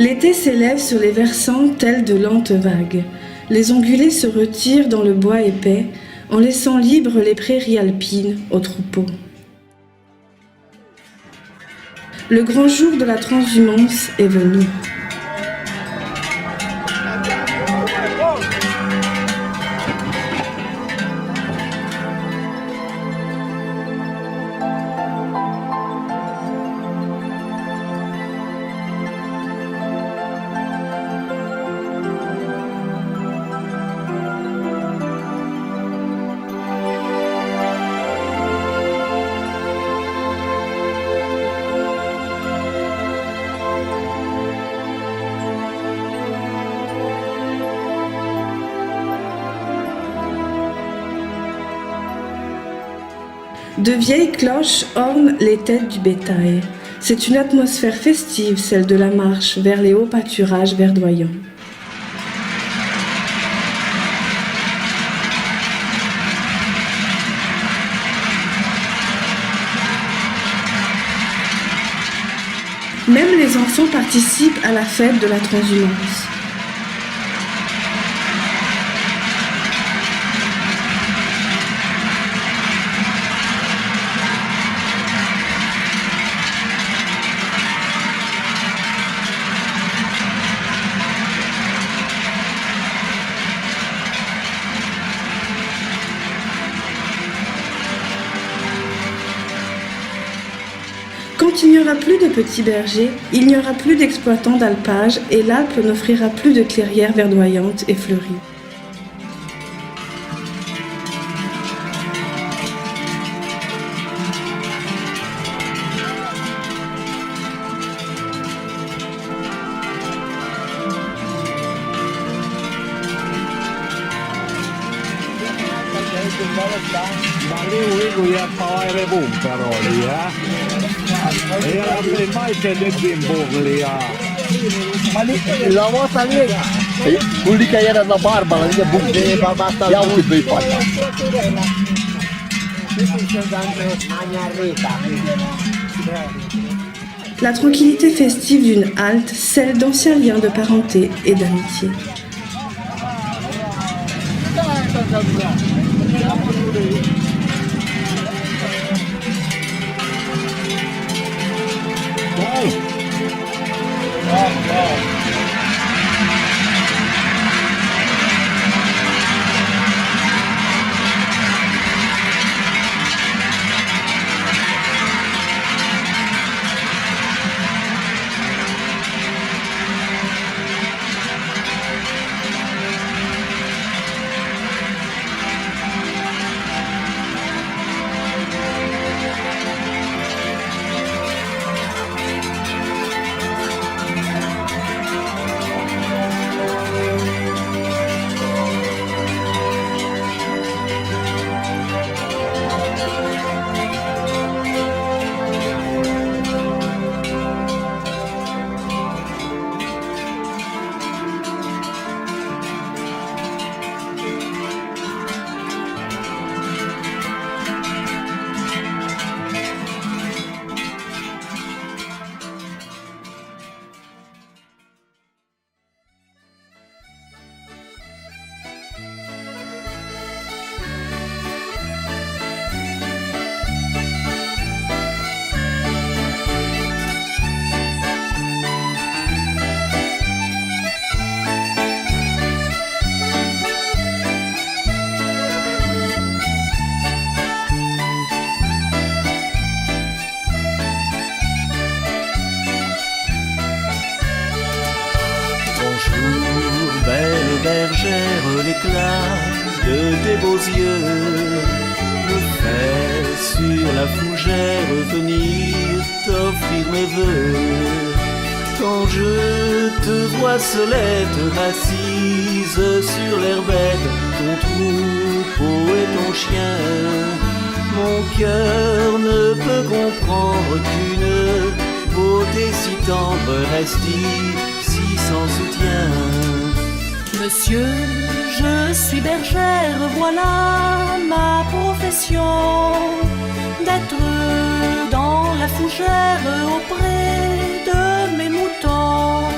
L'été s'élève sur les versants telles de lentes vagues. Les ongulés se retirent dans le bois épais, en laissant libres les prairies alpines aux troupeaux. Le grand jour de la transhumance est venu. De vieilles cloches ornent les têtes du bétail. C'est une atmosphère festive, celle de la marche vers les hauts pâturages verdoyants. Même les enfants participent à la fête de la transhumance. Quand il n'y aura plus de petits bergers, il n'y aura plus d'exploitants d'alpage et l'Alpe n'offrira plus de clairières verdoyantes et fleuries. La vostra lega, quelli che era la barba, la lega buttava basta gli altri due fatti. La tranquillité festive d'une halte scelle d'anciens liens de parenté et d'amitié. Bergère, l'éclat de tes beaux yeux me fait sur la fougère venir t'offrir mes vœux. Quand je te vois solette assise sur l'herbette, ton troupeau et ton chien, mon cœur ne peut comprendre qu'une beauté si tendre reste ici sans soutien. Monsieur, je suis bergère, voilà ma profession, d'être dans la fougère auprès de mes moutons.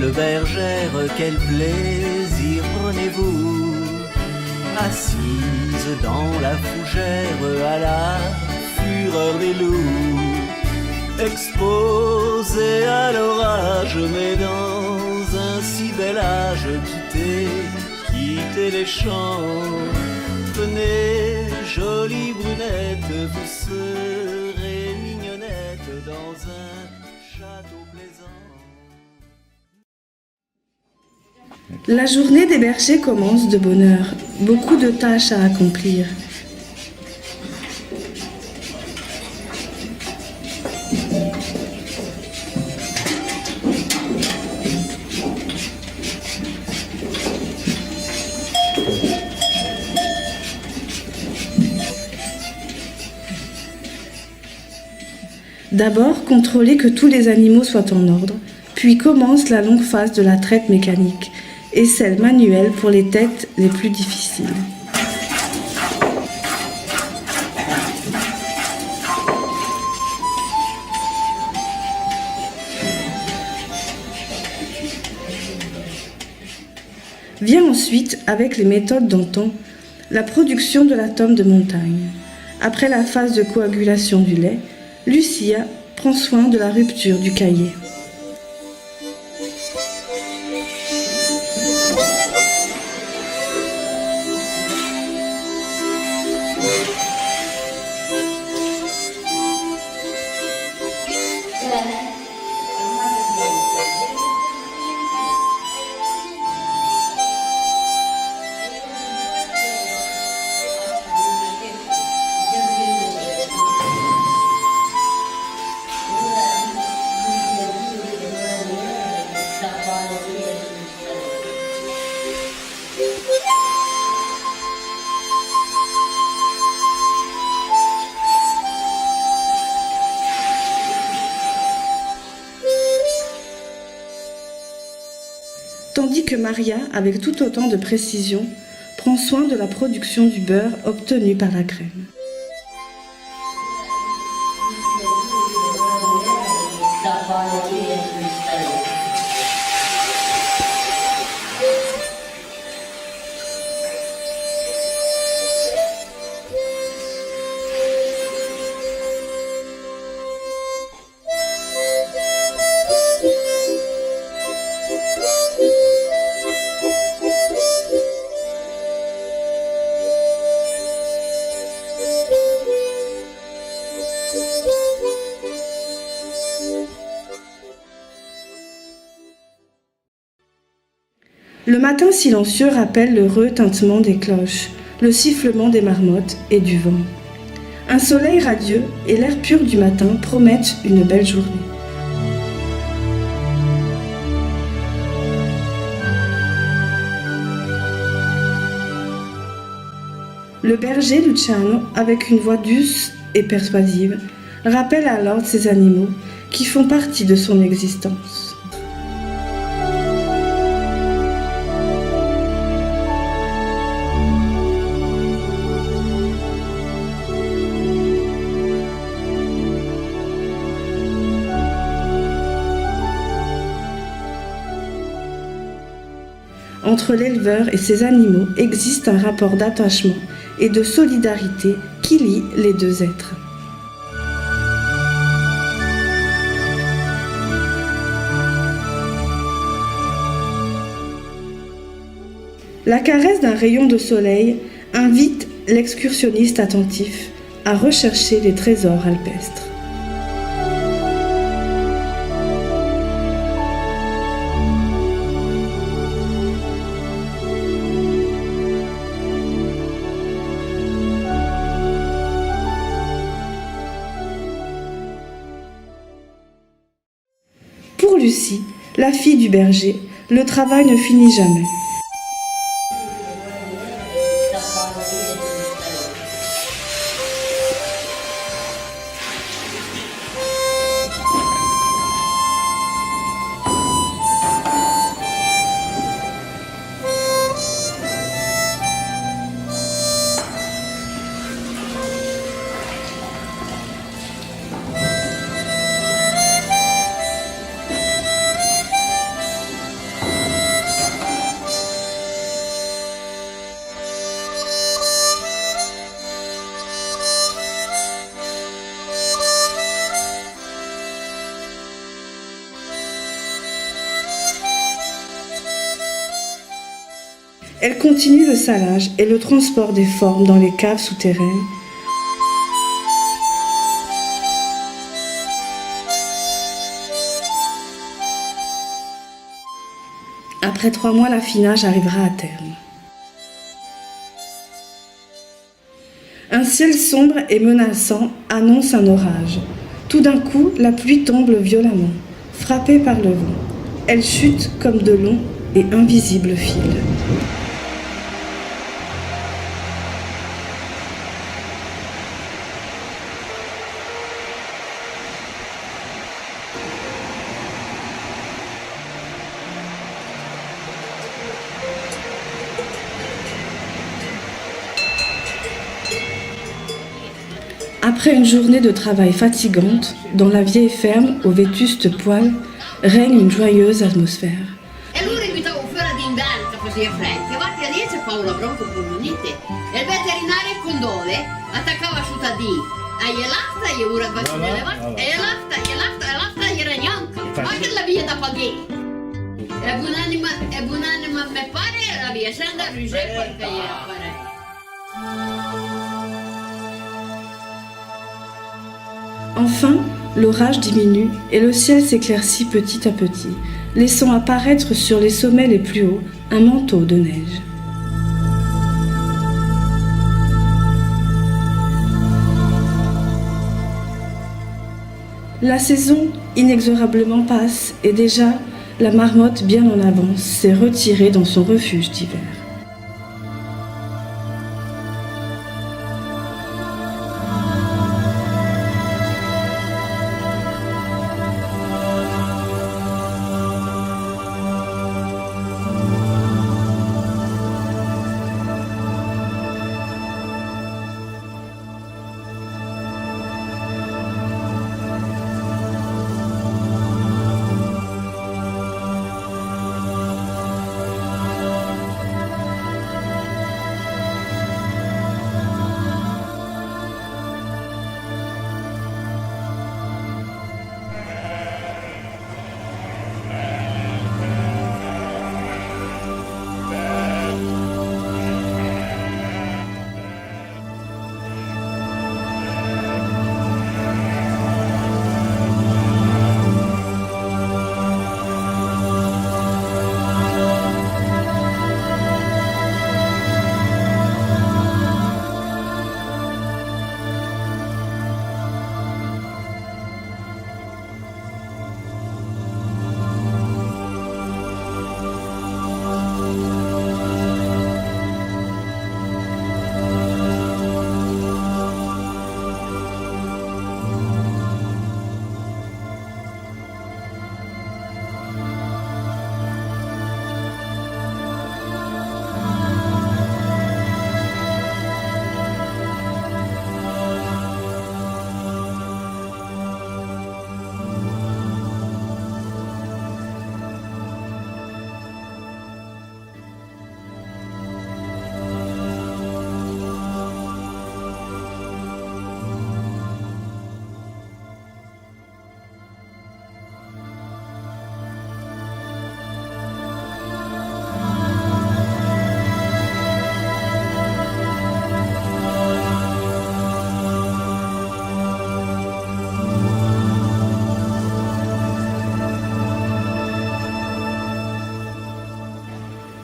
belle bergère, quel plaisir prenez-vous, assise dans la fougère à la fureur des loups, exposée à l'orage, mais dans un si bel âge, quittez les champs, venez, jolie brunette, vous serez mignonnette dans un château plaisant. La journée des bergers commence de bonne heure. Beaucoup de tâches à accomplir. D'abord, contrôler que tous les animaux soient en ordre, puis commence la longue phase de la traite mécanique et celle manuelle pour les têtes les plus difficiles. Vient ensuite, avec les méthodes d'antan, la production de la tome de montagne. Après la phase de coagulation du lait, Lucia prend soin de la rupture du caillé. Tandis que Maria, avec tout autant de précision, prend soin de la production du beurre obtenu par la crème. Le matin silencieux rappelle le retintement des cloches, le sifflement des marmottes et du vent. Un soleil radieux et l'air pur du matin promettent une belle journée. Le berger Luciano, avec une voix douce et persuasive, rappelle alors ces animaux qui font partie de son existence. Entre l'éleveur et ses animaux existe un rapport d'attachement et de solidarité qui lie les deux êtres. La caresse d'un rayon de soleil invite l'excursionniste attentif à rechercher les trésors alpestres. Pour Lucie, la fille du berger, le travail ne finit jamais. Elle continue le salage et le transport des formes dans les caves souterraines. Après 3 mois, l'affinage arrivera à terme. Un ciel sombre et menaçant annonce un orage. Tout d'un coup, la pluie tombe violemment, frappée par le vent. Elle chute comme de longs et invisibles fils. Après une journée de travail fatigante, dans la vieille ferme aux vétustes poêles, règne une joyeuse atmosphère. E lui invitava fuori d'inverno che faceva freddo. Davanti a lì c'è Paolo Bronco Comunite. E il veterinario Condole attaccava cittadini. E l'altra gli ora bacino levante. E l'altra gli ragnanca. Ma che la via da pagare. E buonanima me pare la via. Se andava a Rugè qualche ieri a fare. Enfin, l'orage diminue et le ciel s'éclaircit petit à petit, laissant apparaître sur les sommets les plus hauts un manteau de neige. La saison inexorablement passe et déjà la marmotte bien en avance s'est retirée dans son refuge d'hiver.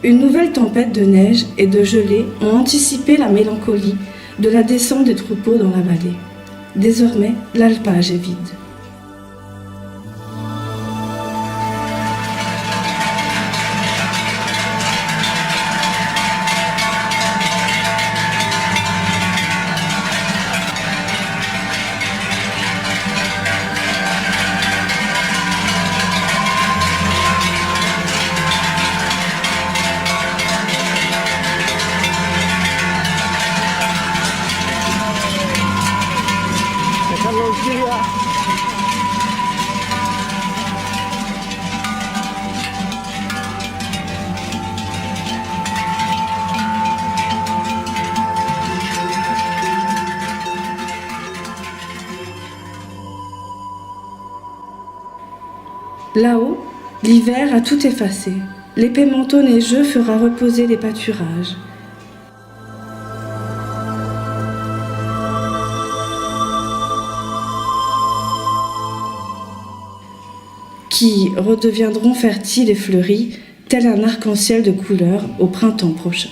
Une nouvelle tempête de neige et de gelée ont anticipé la mélancolie de la descente des troupeaux dans la vallée. Désormais, l'alpage est vide. Là-haut, l'hiver a tout effacé. L'épais manteau neigeux fera reposer les pâturages. Qui redeviendront fertiles et fleuris, tel un arc-en-ciel de couleurs au printemps prochain.